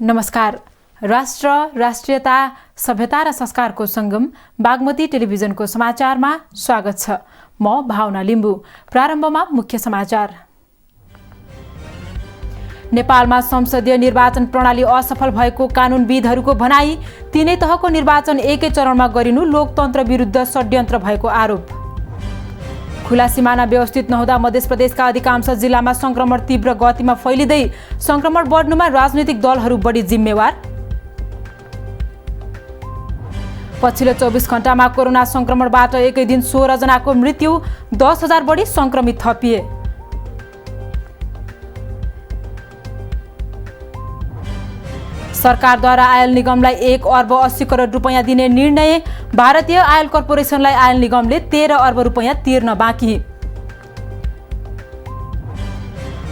नमस्कार। राष्ट्र, राष्ट्रियता, सभ्यता र संस्कारको संगम बागमती टेलिभिजनको समाचारमा स्वागत छ। म भावना लिम्बू। प्रारम्भमा मुख्य समाचार। नेपालमा संसदीय निर्वाचन प्रणाली असफल भएको कानुनविदहरूको भनाई। तीनै तहको निर्वाचन एकै चरणमा गरिनु लोकतन्त्र विरुद्ध षड्यन्त्र भएको आरोप। खुला सीमाना व्यवस्थित नहुँदा मध्य प्रदेशका अधिकांश जिल्लामा संक्रमण तीव्र गतिमा फैलिँदै, संक्रमण बढ्नुमा राजनीतिक दलहरू बढी जिम्मेवार। पछिल्लो 24 घण्टामा कोरोना संक्रमणबाट एकै दिन 16 जनाको मृत्यु, 10,000 बढी संक्रमित थपिए। सरकारद्वारा आयल निगमलाई 1 अर्ब 80 करोड रुपैयाँ दिने निर्णय। भारतीय आयल कर्पोरेसनलाई आयल निगमले 13 अर्ब रुपैयाँ तिर्न बाँकी।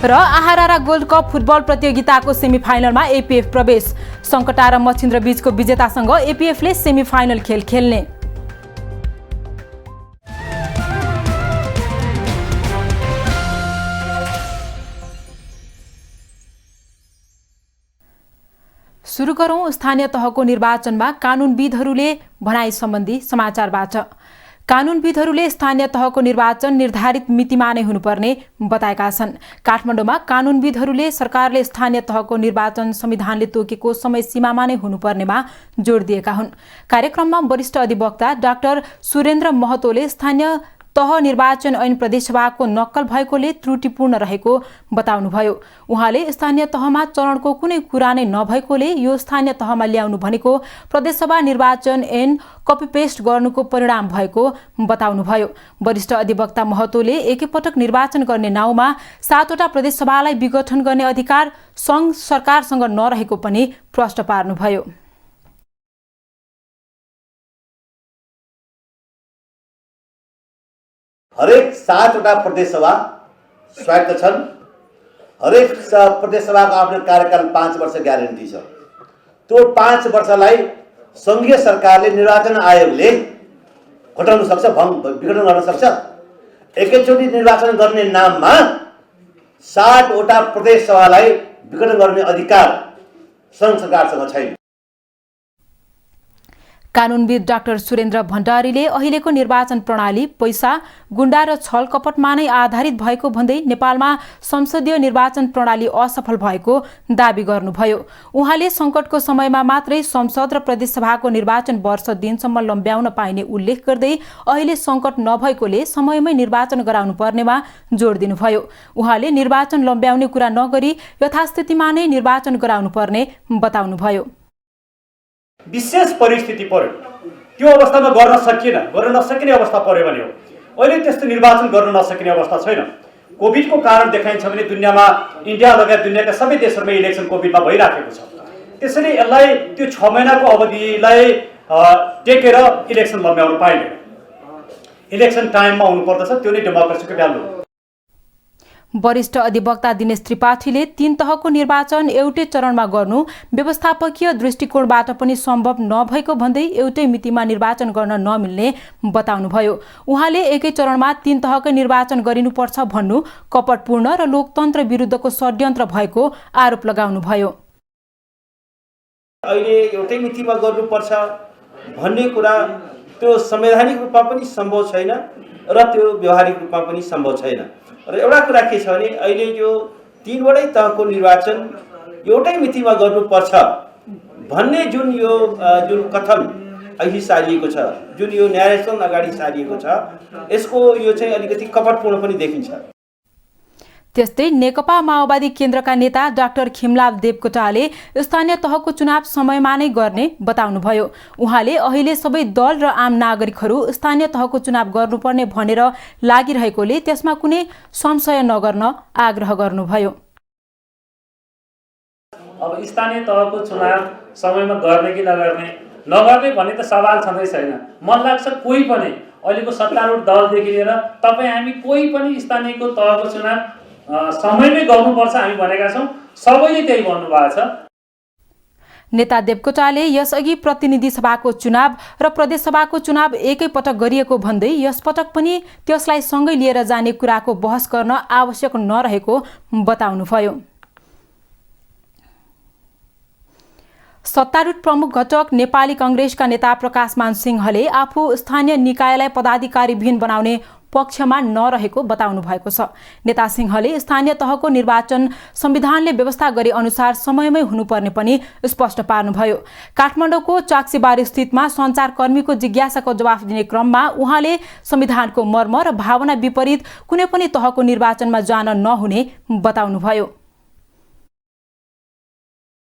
र आहारा गोल्ड कप फुटबल प्रतियोगिताको सेमिफाइनलमा एपीएफ प्रवेश। सङ्कटा र मछिन्द्र बीचको विजेतासँग एपीएफले सेमिफाइनल खेल खेल्ने। सुरु गरौं स्थानीय तहको निर्वाचनमा कानुनविदहरूले भनाई सम्बन्धी समाचारबाट। कानुनविदहरूले स्थानीय तहको निर्वाचन निर्धारित मितिमा नै हुनुपर्ने बताएका छन्। काठमाडौँमा कानुनविदहरूले सरकारले स्थानीय तहको निर्वाचन संविधानले तोकेको समय सीमामा नै हुनुपर्नेमा जोड दिएका हुन्। कार्यक्रममा वरिष्ठ अधिवक्ता डाक्टर सुरेन्द्र महतोले स्थानीय तह निर्वाचन ऐन प्रदेशसभाको नक्कल भएकोले त्रुटिपूर्ण रहेको बताउनुभयो। उहाँले स्थानीय तहमा चरणको कुनै कुरा नै नभएकोले यो स्थानीय तहमा ल्याउनु भनेको प्रदेशसभा निर्वाचन ऐन कपी पेस्ट गर्नुको परिणाम भएको बताउनुभयो। वरिष्ठ अधिवक्ता महतोले एकैपटक निर्वाचन गर्ने नाउँमा 7वटा प्रदेशसभालाई विघटन गर्ने अधिकार सङ्घ सरकारसँग नरहेको पनि प्रश्न पार्नुभयो। हरेक 7वटा प्रदेशसभा स्वायत्त छन्। हरेक प्रदेशसभाको आफ्नो कार्यकाल 5 वर्ष ग्यारेन्टी छ। त्यो 5 वर्षलाई सङ्घीय सरकारले निर्वाचन आयोगले घटाउन सक्छ, विघटन गर्न सक्छ। एकैचोटि निर्वाचन गर्ने नाममा 7वटा प्रदेशसभालाई विघटन गर्ने अधिकार सङ्घ सरकारसँग छैन। कानुनविद डाक्टर सुरेन्द्र भण्डारीले अहिलेको निर्वाचन प्रणाली पैसा, गुण्डा र छल कपटमा नै आधारित भएको भन्दै नेपालमा संसदीय निर्वाचन प्रणाली असफल भएको दावी गर्नुभयो। उहाँले सङ्कटको समयमा मात्रै संसद र प्रदेशसभाको निर्वाचन वर्ष दिनसम्म लम्ब्याउन पाइने उल्लेख गर्दै अहिले सङ्कट नभएकोले समयमै निर्वाचन गराउनु पर्नेमा जोड दिनुभयो। उहाँले निर्वाचन लम्ब्याउने कुरा नगरी यथास्थितिमा नै निर्वाचन गराउनु पर्ने बताउनुभयो। विशेष परिस्थिति पर्यो, त्यो अवस्थामा गर्न नसकिने अवस्था पर्यो भने हो। अहिले त्यस्तो निर्वाचन गर्न नसकिने अवस्था छैन। कोभिडको कारण देखाइन्छ भने दुनियाँमा, इन्डिया लगायत दुनियाँका सबै देशहरूमा इलेक्सन कोभिडमा भइराखेको छ। त्यसैले यसलाई त्यो 6 महिनाको अवधिलाई टेकेर इलेक्सन लम्ब्याउन पाइँदैन। इलेक्सन टाइममा हुनुपर्दछ, त्यो नै डेमोक्रेसीको भ्यालु हो। वरिष्ठ अधिवक्ता दिनेश त्रिपाठीले 3 तहको निर्वाचन एउटै चरणमा गर्नु व्यवस्थापकीय दृष्टिकोणबाट पनि सम्भव नभएको भन्दै एउटै मितिमा निर्वाचन गर्न नमिल्ने बताउनुभयो। उहाँले एकै चरणमा 3 तहकै निर्वाचन गरिनुपर्छ भन्नु कपटपूर्ण र लोकतन्त्र विरुद्धको षड्यन्त्र भएको आरोप लगाउनुभयो। अहिले एउटै मितिमा गर्नुपर्छ भन्ने कुरा त्यो संवैधानिक रूपमा पनि सम्भव छैन र त्यो व्यवहारिक रूपमा पनि सम्भव छैन। र एउटा कुरा के छ भने अहिले यो 3वटै तहको निर्वाचन एउटै मितिमा गर्नुपर्छ भन्ने जुन कथन अहिले सारिएको छ, जुन यो न्यायालयसँग अगाडि सारिएको छ, यसको यो चाहिँ अलिकति कपटपूर्ण पनि देखिन्छ। त्यस्तै नेकपा माओवादी केन्द्रका नेता डाक्टर खिमलाल देवकोटाले स्थानीय तहको चुनाव समयमा नै गर्ने बताउनुभयो। उहाँले अहिले सबै दल र आम नागरिकहरू स्थानीय तहको चुनाव गर्नुपर्ने भनेर लागिरहेकोले त्यसमा कुनै संशय नगर्न आग्रह गर्नुभयो। अब स्थानीय तहको चुनाव समयमा गर्ने कि नगर्ने भन्ने त सवाल छँदै छैन। मन लाग्छ कोही पनि अहिलेको सत्तारूढ दलदेखि लिएर तपाईँ हामी कोही पनि स्थानीयको तहको चुनाव समयमै गर्नुपर्छ हामी भनेका छौँ। सबैले त्यही भन्नुभएको छ। नेता देवकोटाले यसअघि प्रतिनिधि सभाको चुनाव र प्रदेशसभाको चुनाव एकै पटक गरिएको भन्दै यसपटक पनि त्यसलाई सँगै लिएर जाने कुराको बहस गर्न आवश्यक नरहेको बताउनुभयो। सत्तारूढ प्रमुख घटक नेपाली कांग्रेसका नेता प्रकाशमान सिंहले आफू स्थानीय निकायलाई पदाधिकारीविहीन बनाउने पक्षमा नरहेको बताउनु भएको छ। नेता सिंहले स्थानीय तहको निर्वाचन संविधानले व्यवस्था गरे अनुसार समयमै हुनुपर्ने पनि स्पष्ट पार्नुभयो। काठमाडौँको चाक्सीबारी स्थितमा सञ्चारकर्मीको जिज्ञासाको जवाफ दिने क्रममा उहाँले संविधानको मर्म र भावना विपरीत कुनै पनि तहको निर्वाचनमा जान नहुने बताउनुभयो।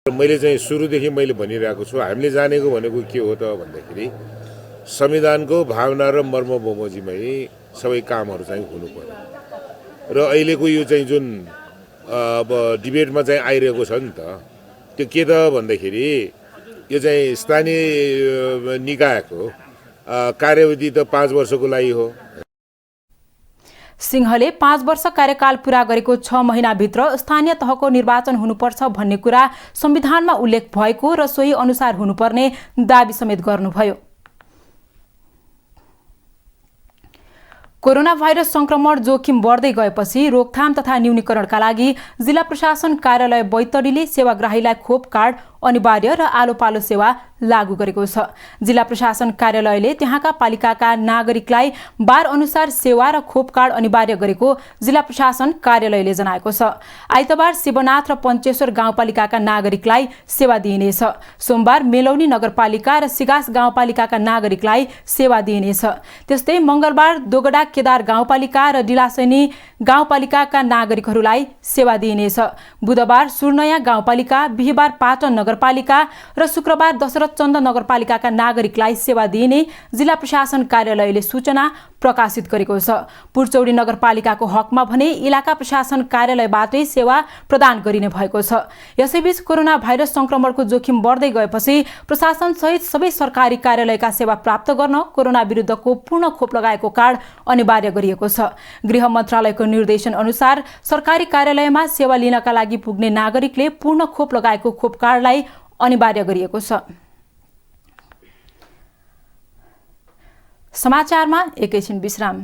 मैले चाहिँ सुरुदेखि मैले भनिरहेको छु, हामीले जानेको भनेको के हो त भन्दाखेरि संविधानको भावना र मर्म बमोजिमै सबै कामहरू चाहिँ हुनु पर्यो र अहिलेको यो चाहिँ जुन अब डिबेटमा चाहिँ आइरहेको छ नि त, त्यो के त भन्दाखेरि यो चाहिँ स्थानीय निकायको कार्यविधि त 5 वर्षको लागि हो। सिंहले 5 वर्ष कार्यकाल पूरा गरेको 6 महिनाभित्र स्थानीय तहको निर्वाचन हुनुपर्छ भन्ने कुरा संविधानमा उल्लेख भएको र सोही अनुसार हुनुपर्ने दाबी समेत गर्नुभयो। कोरोना भाइरस संक्रमण जोखिम बढ्दै गएपछि रोकथाम तथा न्यूनीकरणका लागि जिल्ला प्रशासन कार्यालय बैतडीले सेवाग्राहीलाई खोप कार्ड अनिवार्य र आलोपालो सेवा लागू गरेको छ। जिल्ला प्रशासन कार्यालयले त्यहाँका पालिकाका नागरिकलाई बार अनुसार सेवा र खोप कार्ड अनिवार्य गरेको जिल्ला प्रशासन कार्यालयले जनाएको छ। आइतबार शिवनाथ र पञ्चेश्वर गाउँपालिकाका नागरिकलाई सेवा दिइनेछ। सोमबार मेलौनी नगरपालिका र सिगास गाउँपालिकाका नागरिकलाई सेवा दिइनेछ। त्यस्तै मंगलबार दोगडा केदार गाउँपालिका र डिलासैनी गाउँपालिकाका नागरिकहरूलाई सेवा दिइनेछ। बुधबार सुर्नया गाउँपालिका, बिहीबार पाटन नगरपालिका र शुक्रबार दशरथ चन्द नगरपालिकाका नागरिकलाई सेवा दिइने जिल्ला प्रशासन कार्यालयले सूचना प्रकाशित गरेको छ। पुर्चौडी नगरपालिकाको हकमा भने इलाका प्रशासन कार्यालयबाटै सेवा प्रदान गरिने भएको छ। यसैबीच कोरोना भाइरस संक्रमणको जोखिम बढ्दै गएपछि प्रशासन सहित सबै सरकारी कार्यालयका सेवा प्राप्त गर्न कोरोना विरुद्धको पूर्ण खोप लगाएको कार्ड अनिवार्य गरिएको छ। गृह मन्त्रालयको निर्देशन अनुसार सरकारी कार्यालयमा सेवा लिनका लागि पुग्ने नागरिकले पूर्ण खोप लगाएको खोप कार्डलाई अनिवार्य गरिएको छ। समाचारमा एकैछिन विश्राम।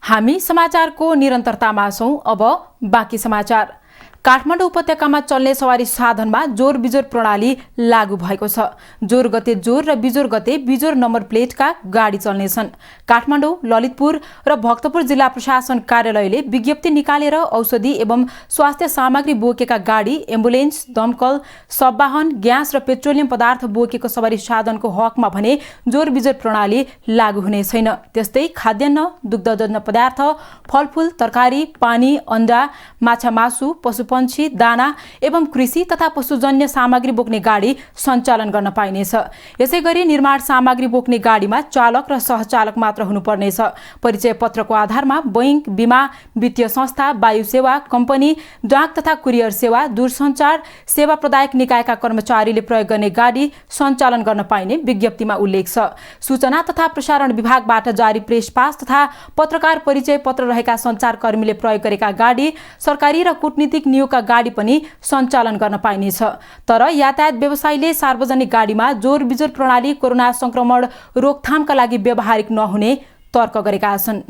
हामी समाचारको निरन्तरतामा छौं। अब बाँकी समाचार। काठमाडौँ उपत्यकामा चल्ने सवारी साधनमा जोर बिजोर प्रणाली लागू भएको छ। जोर गते जोर र बिजोर गते बिजोर नम्बर प्लेटका गाडी चल्नेछन्। काठमाडौँ, ललितपुर र भक्तपुर जिल्ला प्रशासन कार्यालयले विज्ञप्ति निकालेर औषधि एवं स्वास्थ्य सामग्री बोकेका गाडी, एम्बुलेन्स, दमकल, सबवाहन, ग्यास र पेट्रोलियम पदार्थ बोकेको सवारी साधनको हकमा भने जोर बिजोर प्रणाली लागू हुने छैन। त्यस्तै खाद्यान्न, दुग्धजन्य पदार्थ, फलफूल, तरकारी, पानी, अण्डा, माछा मासु, पशुपन्छी, दाना एवं कृषि तथा पशुजन्य सामग्री बोक्ने गाडी सञ्चालन गर्न पाइनेछ। यसैगरी निर्माण सामग्री बोक्ने गाडीमा चालक र सहचालक मात्र हुनुपर्नेछ। परिचय पत्रको आधारमा बैंक, बीमा, वित्तीय संस्था, वायु सेवा कम्पनी, डाक तथा कुरियर सेवा, दूरसञ्चार सेवा प्रदायक निकायका कर्मचारीले प्रयोग गर्ने गाडी सञ्चालन गर्न पाइने विज्ञप्तिमा उल्लेख छ। सूचना तथा प्रसारण विभागबाट जारी प्रेस पास तथा पत्रकार परिचय पत्र रहेका सञ्चारकर्मीले प्रयोग गरेका गाडी, सरकारी र कूटनीतिक नियोगका गाडी पनि सञ्चालन गर्न पाइनेछ। तर यातायात व्यवसायीले सार्वजनिक गाडीमा जोर बिजोर प्रणाली कोरोना संक्रमण रोकथामका लागि व्यावहारिक नहुने तर्क गरेका छन्।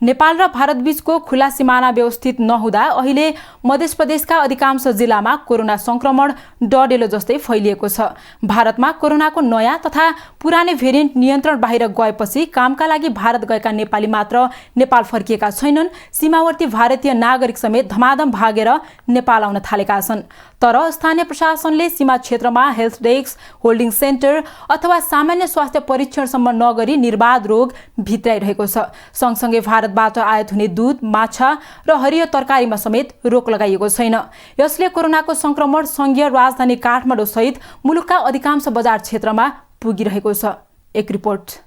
नेपाल र भारतबीचको खुला सिमाना व्यवस्थित नहुँदा अहिले मध्य प्रदेशका अधिकांश जिल्लामा कोरोना संक्रमण डडेलो जस्तै फैलिएको छ। भारतमा कोरोनाको नयाँ तथा पुरानै भेरिएन्ट नियन्त्रण बाहिर गएपछि कामका लागि भारत गएका नेपाली मात्र नेपाल फर्किएका छैनन्। सीमावर्ती भारतीय नागरिक समेत धमाधम भागेर नेपाल आउन थालेका छन्। तर स्थानीय प्रशासनले सीमा क्षेत्रमा हेल्थ डेस्क, होल्डिङ सेन्टर अथवा सामान्य स्वास्थ्य परीक्षणसम्म नगरी निर्बाध रोग भित्राइरहेको छ। सँगसँगै भारतबाट आयात हुने दूध, माछा र हरियो तरकारीमा समेत रोक लगाइएको छैन। यसले कोरोनाको संक्रमण संघीय राजधानी काठमाडौँ सहित मुलुकका अधिकांश बजार क्षेत्रमा पुगिरहेको छ। एक रिपोर्ट।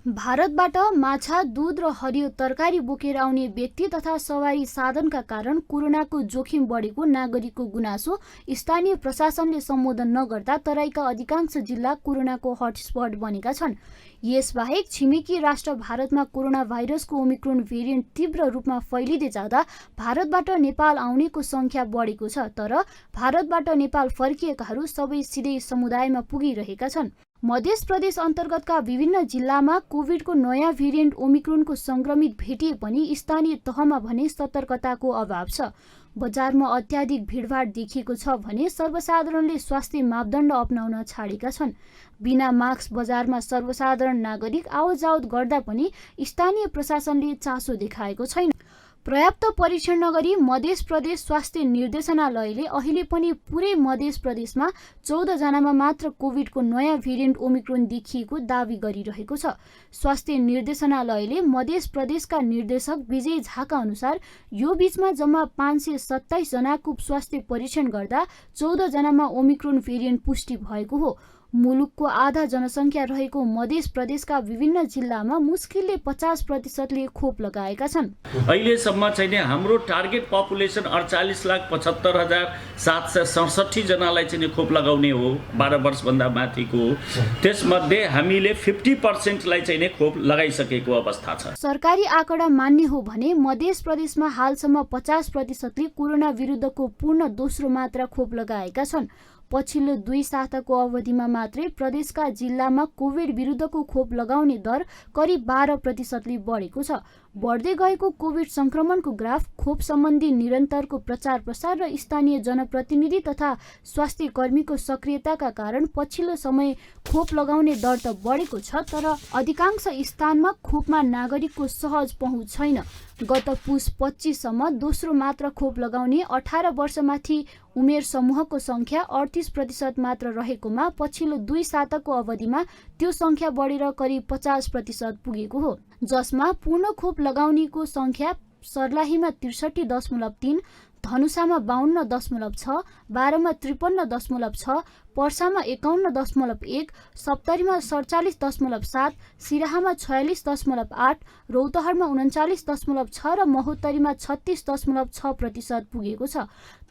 भारतबाट माछा, दूध र हरियो तरकारी बोकेर आउने व्यक्ति तथा सवारी साधनका कारण कोरोनाको जोखिम बढेको नागरिकको गुनासो स्थानीय प्रशासनले सम्बोधन नगर्दा तराईका अधिकांश जिल्ला कोरोनाको हटस्पट बनेका छन्। यसबाहेक छिमेकी राष्ट्र भारतमा कोरोना भाइरसको ओमिक्रोन भेरिएन्ट तीव्र रूपमा फैलिँदै जाँदा भारतबाट नेपाल आउनेको संख्या बढेको छ। तर भारतबाट नेपाल फर्किएकाहरू सबै सिधै समुदायमा पुगिरहेका छन्। मध्य प्रदेश अन्तर्गतका विभिन्न जिल्लामा कोभिडको नयाँ भेरिएन्ट ओमिक्रोनको संक्रमित भेटिए पनि स्थानीय तहमा भने सतर्कताको अभाव छ। बजारमा अत्याधिक भिडभाड देखिएको छ भने सर्वसाधारणले स्वास्थ्य मापदण्ड अपनाउन छाडेका छन्। बिना मास्क बजारमा सर्वसाधारण नागरिक आवतजावत गर्दा पनि स्थानीय प्रशासनले चासो देखाएको छैन। पर्याप्त परीक्षण नगरी मध्य प्रदेश स्वास्थ्य निर्देशनालयले अहिले पनि पुरै मध्य प्रदेशमा 14 जनामा मात्र कोभिडको नयाँ भेरिएन्ट ओमिक्रोन देखिएको दावी गरिरहेको छ। स्वास्थ्य निर्देशनालयले मध्य प्रदेशका निर्देशक विजय झाका अनुसार यो बीचमा जम्मा 527 जनाको स्वास्थ्य परीक्षण गर्दा 14 जनामा ओमिक्रोन भेरिएन्ट पुष्टि भएको हो। मुलुकको आधा जनसङ्ख्या रहेको मध्य प्रदेशका विभिन्न जिल्लामा मुस्किलले 50%ले खोप लगाएका छन्। अहिलेसम्म चाहिँ हाम्रो टार्गेट पपुलेसन 48,75,767 जनालाई चाहिँ खोप लगाउने हो 12 वर्षभन्दा माथिको। त्यसमध्ये हामीले 50%लाई चाहिँ खोप लगाइसकेको अवस्था छ। सरकारी आँकडा मान्ने हो भने मध्य प्रदेशमा हालसम्म 50%ले कोरोना विरुद्धको पूर्ण दोस्रो मात्रा खोप लगाएका छन्। पछिल्लो 2 साताको अवधिमा मात्रै प्रदेशका जिल्लामा कोभिड विरुद्धको खोप लगाउने दर करिब 12%ले बढेको छ। बढ्दै गएको कोभिड संक्रमणको ग्राफ, खोप सम्बन्धी निरन्तरको प्रचार प्रसार र स्थानीय जनप्रतिनिधि तथा स्वास्थ्य कर्मीको सक्रियताका कारण पछिल्लो समय खोप लगाउने दर त बढेको छ, तर अधिकांश स्थानमा खोपमा नागरिकको सहज पहुँच छैन। गत पुस 25 सम्म दोस्रो मात्र खोप लगाउने 18 वर्षमाथि उमेर समूहको संख्या 38% मात्र रहेकोमा पछिल्लो 2 साताको अवधिमा त्यो संख्या बढेर करिब 50% पुगेको हो, जसमा पूर्ण खोप लगाउनेको संख्या सर्लाहीमा 63.3, धनुषामा 52.6, बाह्रमा 53.6, पर्सामा 51.1, सप्तरीमा 47.7, सिराहामा 46.8, रौतहटमा 39.6 र महोत्तरीमा 36.6% पुगेको छ।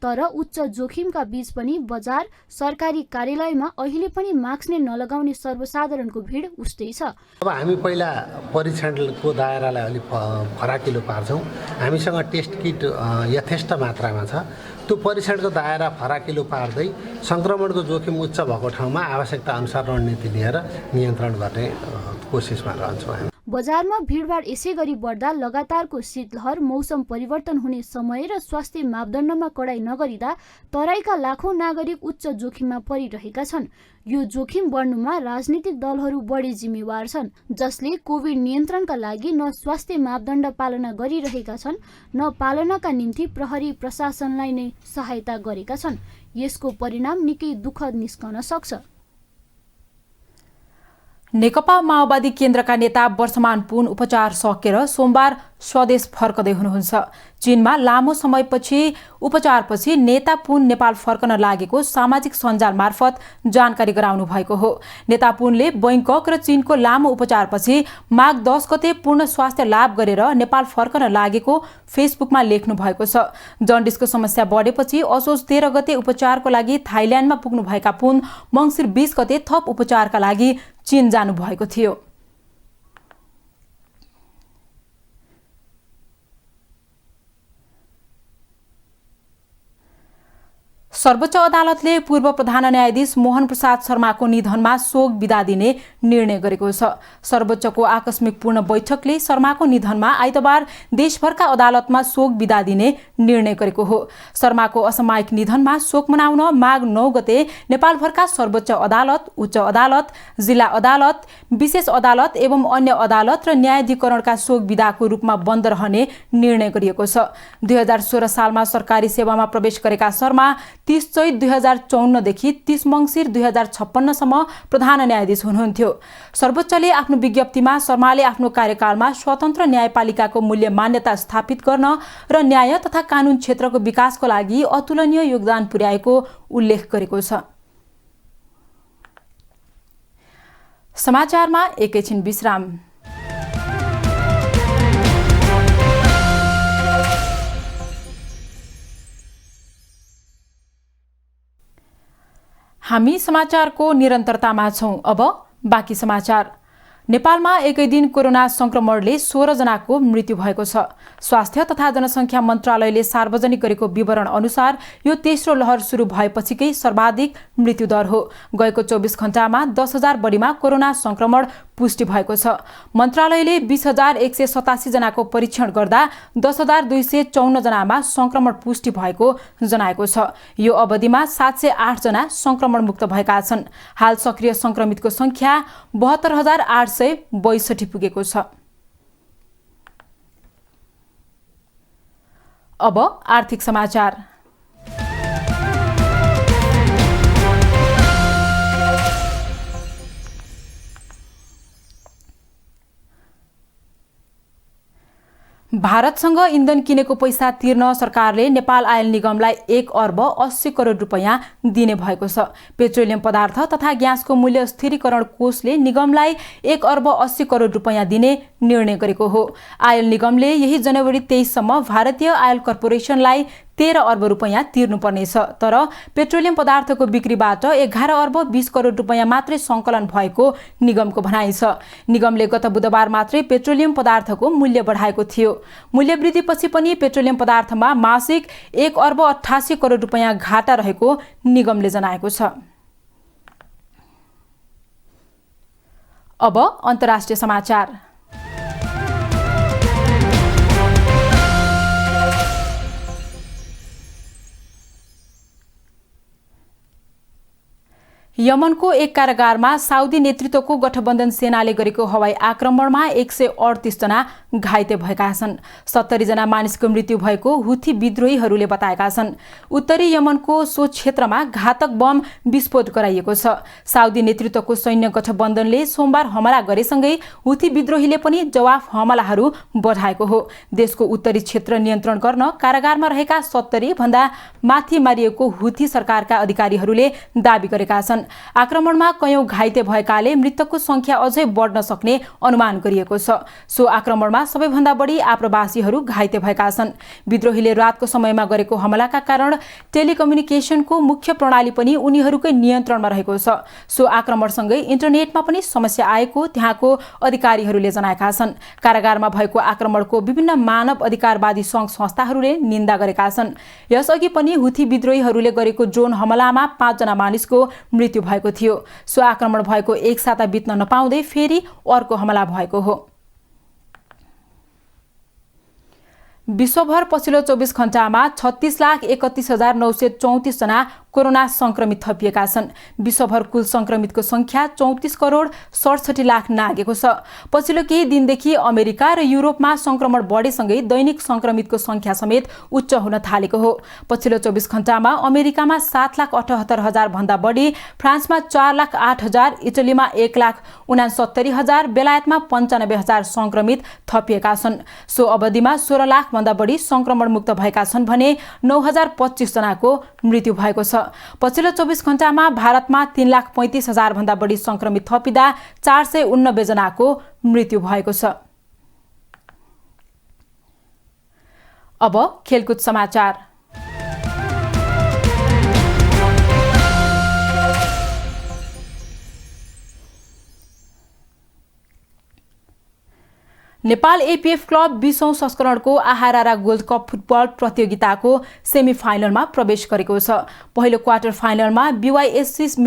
तर उच्च जोखिमका बीच पनि बजार, सरकारी कार्यालयमा अहिले पनि मास्क नै नलगाउने सर्वसाधारणको भिड उस्तै छ। अब हामी पहिला परीक्षणको दायरालाई अलिक फराकिलो पार्छौँ। हामीसँग टेस्ट किट यथेष्ट मात्रामा छ। त्यो परीक्षणको दायरा फराकिलो पार्दै सङ्क्रमणको जोखिम उच्च भएको ठाउँमा आवश्यकता अनुसार रणनीति लिएर नियन्त्रण गर्ने कोसिसमा रहन्छौँ हामी। बजारमा भिडभाड यसै गरी बढ्दा लगातारको शीतलहर, मौसम परिवर्तन हुने समय र स्वास्थ्य मापदण्डमा कडाई नगरिँदा तराईका लाखौं नागरिक उच्च जोखिममा परिरहेका छन्। यो जोखिम बढ्नुमा राजनीतिक दलहरू बढी जिम्मेवार छन्, जसले कोभिड नियन्त्रणका लागि न स्वास्थ्य मापदण्ड पालना गरिरहेका छन् न पालनाका निम्ति प्रहरी प्रशासनलाई नै सहायता गरेका छन्। यसको परिणाम निकै दुःखद निस्कन सक्छ। नेकपा माओवादी केन्द्रका नेता वर्षमान पुन उपचार सकेर सोमबार स्वदेश फर्कदै हुनुहुन्छ। चीनमा लामो समयपछि उपचारपछि नेता पुन नेपाल फर्कन लागेको सामाजिक सञ्जाल मार्फत जानकारी गराउनु भएको हो। नेता पुनले बैंकक र चीनको लामो उपचारपछि माघ 10 गते पूर्ण स्वास्थ्य लाभ गरेर नेपाल फर्कन लागेको फेसबुकमा लेख्नु भएको छ। जन्डिसको समस्या बढेपछि असोज 13 गते उपचारको लागि थाइल्यान्डमा पुग्नुभएका पुन मङ्सिर 20 गते थप उपचारका लागि चीन जानु भएको थियो। सर्वोच्च अदालतले पूर्व प्रधान न्यायाधीश मोहन प्रसाद शर्माको निधनमा शोक बिदा दिने निर्णय गरेको छ। सर्वोच्चको आकस्मिक पूर्ण बैठकले शर्माको निधनमा आइतबार देशभरका अदालतमा शोक बिदा दिने निर्णय गरेको हो। शर्माको असामयिक निधनमा शोक मनाउन माघ 9 गते नेपालभरका सर्वोच्च अदालत, उच्च अदालत, जिल्ला अदालत, विशेष अदालत एवं अन्य अदालत र न्यायाधिकरणका शोक बिदाको रूपमा बन्द रहने निर्णय गरिएको छ। 2016 सालमा सरकारी सेवामा प्रवेश गरेका शर्मा 30 चैत 2054 देखि 30 मङ्सिर 2056 सम्म प्रधान न्यायाधीश हुनुहुन्थ्यो। सर्वोच्चले आफ्नो विज्ञप्तिमा शर्माले आफ्नो कार्यकालमा स्वतन्त्र न्यायपालिकाको मूल्य मान्यता स्थापित गर्न र न्याय तथा कानुन क्षेत्रको विकासको लागि अतुलनीय योगदान पुर्याएको उल्लेख गरेको छ। समाचारमा एकैछिन विश्राम। हामी समाचारको निरन्तरतामा छौं। अब बाँकी समाचार। नेपालमा एकै दिन कोरोना संक्रमणले 16 जनाको मृत्यु भएको छ। स्वास्थ्य तथा जनसङ्ख्या मन्त्रालयले सार्वजनिक गरेको विवरण अनुसार यो तेस्रो लहर सुरु भएपछिकै सर्वाधिक मृत्युदर हो। गएको 24 घण्टामा 10,000 बढीमा कोरोना संक्रमण पुष्टि भएको छ। मन्त्रालयले 20,187 जनाको परीक्षण गर्दा 10,254 जनामा संक्रमण पुष्टि भएको जनाएको छ। यो अवधिमा 708 जना संक्रमण मुक्त भएका छन्। हाल सक्रिय संक्रमितको संख्या 72,862 पुगेको छ। अब आर्थिक समाचार। भारतसँग इन्धन किनेको पैसा तिर्न सरकारले नेपाल आयल निगमलाई 1 अर्ब 80 करोड रुपैयाँ दिने भएको छ। पेट्रोलियम पदार्थ तथा ग्यासको मूल्य स्थिरीकरण कोषले निगमलाई 1 अर्ब 80 करोड रुपैयाँ दिने निर्णय गरेको हो। आयल निगमले यही जनवरी 23 सम्म भारतीय आयल कर्पोरेसनलाई 13 अर्ब रुपैयाँ तिर्नुपर्नेछ। तर पेट्रोलियम पदार्थको बिक्रीबाट 11 अर्ब 20 करोड रुपैयाँ मात्रै सङ्कलन भएको निगमको भनाइ छ। निगमले गत बुधबार मात्रै पेट्रोलियम पदार्थको मूल्य बढाएको थियो। मूल्य वृद्धिपछि पनि पेट्रोलियम पदार्थमा मासिक 1 अर्ब 88 करोड रुपैयाँ घाटा रहेको निगमले जनाएको छ। अब अन्तर्राष्ट्रिय समाचार। यमनको एक कारागारमा साउदी नेतृत्वको गठबन्धन सेनाले गरेको हवाई आक्रमणमा 138 जना घाइते भएका छन्। 70 जना मानिसको मृत्यु भएको हुथी विद्रोहीहरूले बताएका छन्। उत्तरी यमनको सो क्षेत्रमा घातक बम विस्फोट गराइएको छ। साउदी नेतृत्वको सैन्य गठबन्धनले सोमबार हमला गरेसँगै हुथी विद्रोहीले पनि जवाफ हमलाहरू बढाएको हो। देशको उत्तरी क्षेत्र नियन्त्रण गर्न कारागारमा रहेका 70 भन्दा माथि मारिएको हुथी सरकारका अधिकारीहरूले दाबी गरेका छन्। आक्रमणमा कयौं घाइते भएकाले मृतकको संख्या अझै बढ्न सक्ने अनुमान गरिएको छ। सो आक्रमणमा सबैभन्दा बढी आप्रवासीहरू घाइते भएका छन्। विद्रोहीले रातको समयमा गरेको हमलाका कारण टेलिकम्युनिकेसनको मुख्य प्रणाली पनि उनीहरूकै नियन्त्रणमा रहेको छ। सो आक्रमणसँगै इन्टरनेटमा पनि समस्या आएको त्यहाँको अधिकारीहरूले जनाएका छन्। कारागारमा भएको आक्रमणको विभिन्न मानव अधिकारवादी सङ्घ संस्थाहरूले निन्दा गरेका छन्। यसअघि पनि हुथी विद्रोहीहरूले गरेको ड्रोन हमलामा 5 जना मानिसको मृत्यु भएको थियो। सो आक्रमण भएको 1 साता बित्न नपाउँदै फेरि अर्को हमला भएको हो। विश्वभर पछिल्लो 24 घण्टामा 36,31,934 जना कोरोना संक्रमित थपिएका छन्। विश्वभर कुल संक्रमितको संख्या 34 करोड 67 लाख नागेको छ। पछिल्लो केही दिनदेखि अमेरिका र युरोपमा संक्रमण बढेसँगै दैनिक संक्रमितको संख्या समेत उच्च हुन थालेको हो। पछिल्लो 24 घण्टामा अमेरिकामा 7,78,000 भन्दा बढी, फ्रान्समा 4,08,000, इटलीमा 1,69,000, बेलायतमा 95,000 संक्रमित थपिएका छन्। सो अवधिमा 16 लाख भन्दा बढी संक्रमण मुक्त भएका छन् भने 9,025 जनाको मृत्यु भएको छ। पछिल्लो 24 घण्टामा भारतमा 3,35,000 भन्दा बढी संक्रमित थपिँदा 489 जनाको मृत्यु भएको छ। अब खेलकुद समाचार। नेपाल एपीएफ क्लब 20औं संस्करणको आहारारा गोल्ड कप फुटबल प्रतियोगिताको सेमिफाइनलमा प्रवेश गरेको छ। पहिलो क्वार्टर फाइनलमा BYSC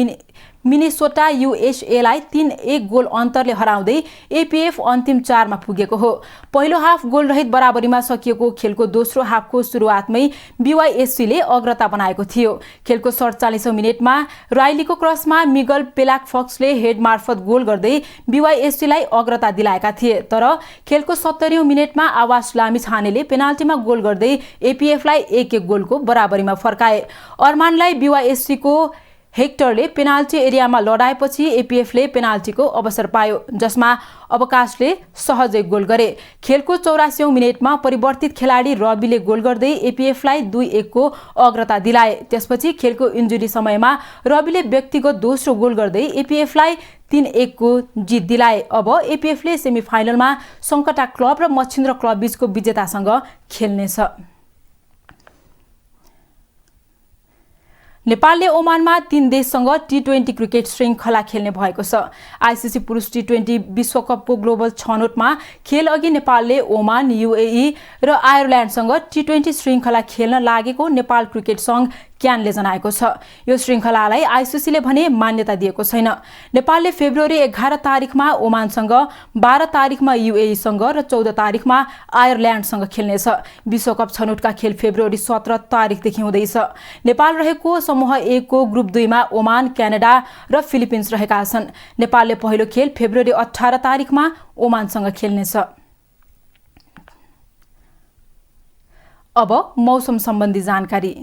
मिनेसोटा युएसएलाई 3-1 गोल अन्तरले हराउँदै एपीएफ अन्तिम 4 मा पुगेको हो। पहिलो हाफ गोल रहित बराबरीमा सकिएको खेलको दोस्रो हाफको सुरुवातमै BYSCले अग्रता बनाएको थियो। खेलको 47औं मिनेटमा राइलीको क्रसमा मिगल पेलाकफक्सले हेड मार्फत गोल गर्दै BYSCलाई अग्रता दिलाएका थिए। तर खेलको 70औं मिनेटमा आवास लामिछानेले पेनाल्टीमा गोल गर्दै एपीएफलाई 1-1 गोलको बराबरीमा फर्काए। अर्मानलाई BYSCको हेक्टरले पेनाल्टी एरियामा लडाएपछि एपीएफले पेनाल्टीको अवसर पायो, जसमा अवकाशले सहजै गोल गरे। खेलको 84औं मिनेटमा परिवर्तित खेलाडी रविले गोल गर्दै एपीएफलाई 2-1 को अग्रता दिलाए। त्यसपछि खेलको इन्जुरी समयमा रविले व्यक्तिगत दोस्रो गोल गर्दै एपीएफलाई 3-1 को जित दिलाए। अब एपीएफले सेमिफाइनलमा सङ्कटा क्लब र मच्छिन्द्र क्लब बीचको विजेतासँग खेल्नेछ। नेपालले ओमानमा 3 देशसँग T20 क्रिकेट श्रृङ्खला खेल्ने भएको छ। आइसिसी पुरुष T20 विश्वकपको ग्लोबल छनौटमा खेल अघि नेपालले ओमान, UAE र आयरल्यान्डसँग T20 श्रृङ्खला खेल्न लागेको नेपाल क्रिकेट सङ्घ क्यानले जनाएको छ। यो श्रृङ्खलालाई आइसिसीले भने मान्यता दिएको छैन। नेपालले फेब्रुअरी 11 तारिखमा ओमानसँग, 12 तारिखमा UAE सँग र 14 तारिखमा आयरल्यान्डसँग खेल्नेछ। विश्वकप छनौटका खेल फेब्रुअरी 17 तारिखदेखि हुँदैछ। नेपाल रहेको समूह 1 को ग्रुप 2 मा ओमान, क्यानाडा र फिलिपिन्स रहेका छन्। नेपालले पहिलो खेल फेब्रुअरी 18 तारिखमा ओमानसँग खेल्नेछ। अब मौसम सम्बन्धी जानकारी।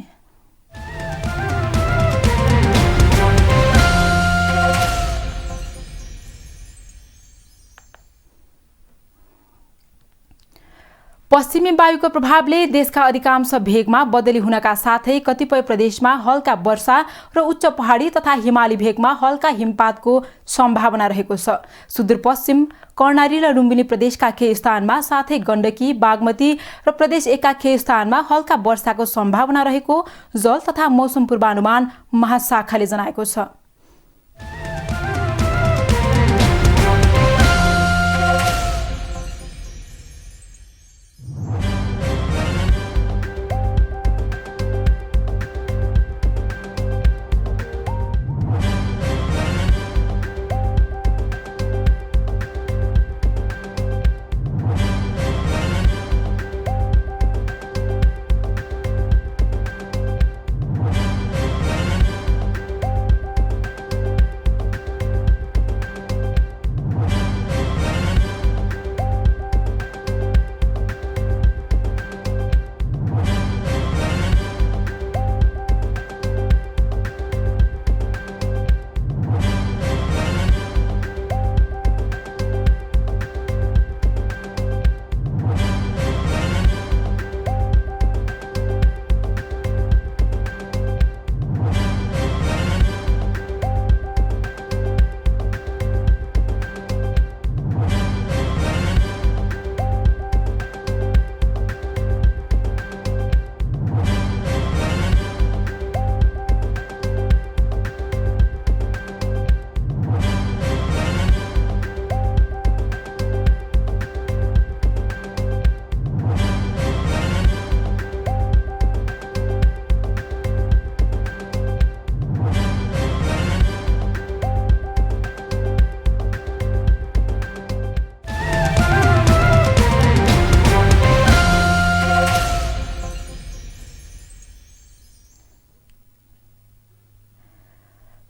पश्चिमी वायुको प्रभावले देशका अधिकांश भेगमा बदली हुनका साथै कतिपय प्रदेशमा हल्का वर्षा र उच्च पहाडी तथा हिमाली भेगमा हल्का हिमपातको सम्भावना रहेको छ। सुदूरपश्चिम कर्णाली र लुम्बिनी प्रदेशका केही स्थानमा साथै गण्डकी, बागमती र प्रदेश 1 का केही स्थानमा हल्का वर्षाको सम्भावना रहेको जल तथा मौसम पूर्वानुमान महाशाखाले जनाएको छ।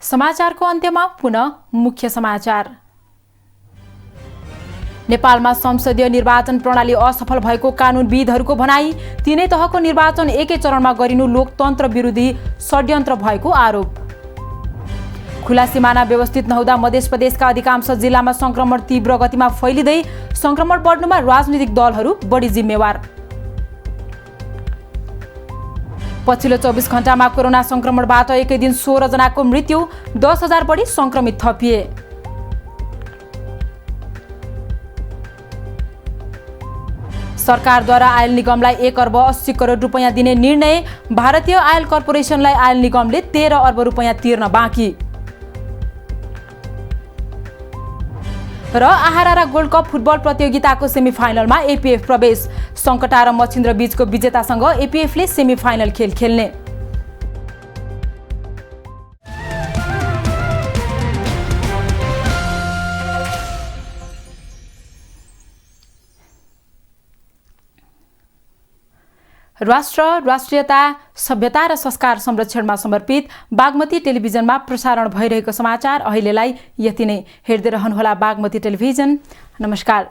समाचारको अन्त्यमा पुनः मुख्य समाचार। नेपालमा संसदीय निर्वाचन प्रणाली असफल भएको कानुनविदहरूको भनाई। तीनै तहको निर्वाचन एकै चरणमा गरिनु लोकतन्त्र विरोधी षड्यन्त्र भएको आरोप। खुला सिमाना व्यवस्थित नहुँदा मध्य प्रदेशका अधिकांश जिल्लामा संक्रमण तीव्र गतिमा फैलिँदै संक्रमण बढ्नुमा राजनीतिक दलहरू बढी जिम्मेवार। पछिल्लो 24 घण्टामा कोरोना संक्रमणबाट एकै दिन 16 जनाको मृत्यु, 10,000 बढी संक्रमित थपिए। सरकारद्वारा आयल निगमलाई 1 अर्ब 80 करोड रुपैयाँ दिने निर्णय। भारतीय आयल कर्पोरेसनलाई आयल निगमले 13 अर्ब रुपैयाँ तिर्न बाँकी। र आहारा गोल्ड कप फुटबल प्रतियोगिताको सेमिफाइनलमा एपीएफ प्रवेश। सङ्कटा र मछिन्द्र बीचको विजेतासँग एपीएफले सेमिफाइनल खेल खेल्ने। राष्ट्र, राष्ट्रियता, सभ्यता र संस्कार संरक्षणमा समर्पित बागमती टेलिभिजनमा प्रसारण भइरहेको समाचार अहिलेलाई यति नै। हेर्दै रहनुहोला बागमती टेलिभिजन। नमस्कार।